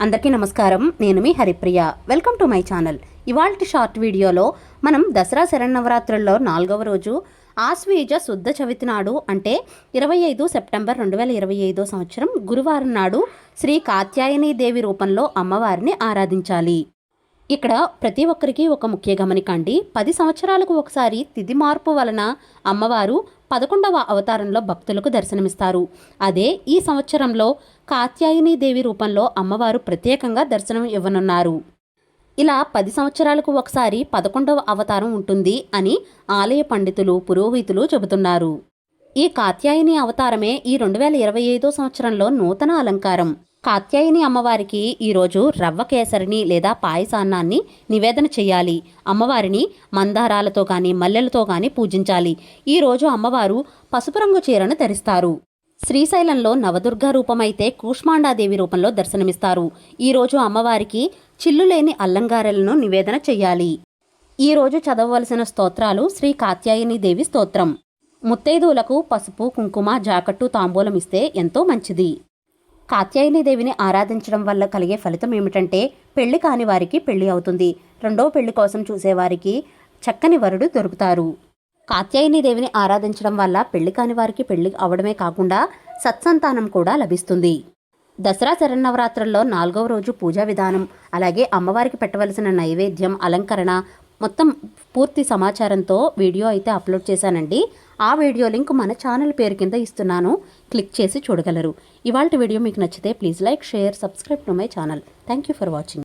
అందరికీ నమస్కారం. నేను మీ Haripriya. Welcome to my channel. ఇవాల్టి షార్ట్ వీడియోలో మనం దసరా శరన్నవరాత్రుల్లో 4వ రోజు ఆశ్వీజ శుద్ధ చవితి నాడు అంటే 25 సెప్టెంబర్ 2025 సంవత్సరం గురువారం నాడు శ్రీ కాత్యాయని దేవి రూపంలో అమ్మవారిని ఆరాధించాలి. ఇక్కడ ప్రతి ఒక్కరికి ఒక ముఖ్య గమనిక అండి. 10 సంవత్సరాలకు ఒకసారి తిథి మార్పు వలన అమ్మవారు 11వ అవతారంలో భక్తులకు దర్శనమిస్తారు. అదే ఈ సంవత్సరంలో కాత్యాయని దేవి రూపంలో అమ్మవారు ప్రత్యేకంగా దర్శనం ఇవ్వనున్నారు. ఇలా 10 సంవత్సరాలకు ఒకసారి 11వ అవతారం ఉంటుంది అని ఆలయ పండితులు పురోహితులు చెబుతున్నారు. ఈ కాత్యాయని అవతారమే ఈ 2025 సంవత్సరంలో నూతన అలంకారం. కాత్యాయని అమ్మవారికి ఈరోజు రవ్వ కేసరిని లేదా పాయసాన్నాన్ని నివేదన చేయాలి. అమ్మవారిని మందారాలతో కానీ మల్లెలతో కానీ పూజించాలి. ఈరోజు అమ్మవారు పసుపు రంగు చీరను ధరిస్తారు. శ్రీశైలంలో నవదుర్గా రూపమైతే కూష్మాండాదేవి రూపంలో దర్శనమిస్తారు. ఈరోజు అమ్మవారికి చిల్లులేని అల్లంగారెలను నివేదన చేయాలి. ఈరోజు చదవవలసిన స్తోత్రాలు శ్రీ కాత్యాయని దేవి స్తోత్రం. ముత్తైదువులకు పసుపు కుంకుమ జాకెట్టు తాంబూలం ఇస్తే ఎంతో మంచిది. కాత్యాయని దేవిని ఆరాధించడం వల్ల కలిగే ఫలితం ఏమిటంటే పెళ్లి కాని వారికి పెళ్లి అవుతుంది. రెండో పెళ్లి కోసం చూసేవారికి చక్కని వరుడు దొరుకుతారు. కాత్యాయని దేవిని ఆరాధించడం వల్ల పెళ్లి కాని వారికి పెళ్లి అవడమే కాకుండా సత్సంతానం కూడా లభిస్తుంది. దసరా శరన్నవరాత్రుల్లో 4వ రోజు పూజా విధానం, అలాగే అమ్మవారికి పెట్టవలసిన నైవేద్యం, అలంకరణ మొత్తం పూర్తి సమాచారంతో వీడియో అయితే అప్లోడ్ చేశానండి. ఆ వీడియో లింక్ మన ఛానల్ పేరు కింద ఇస్తున్నాను, క్లిక్ చేసి చూడగలరు. ఇవాల్టి వీడియో మీకు నచ్చితే please like, share, subscribe to my channel. Thank you for watching.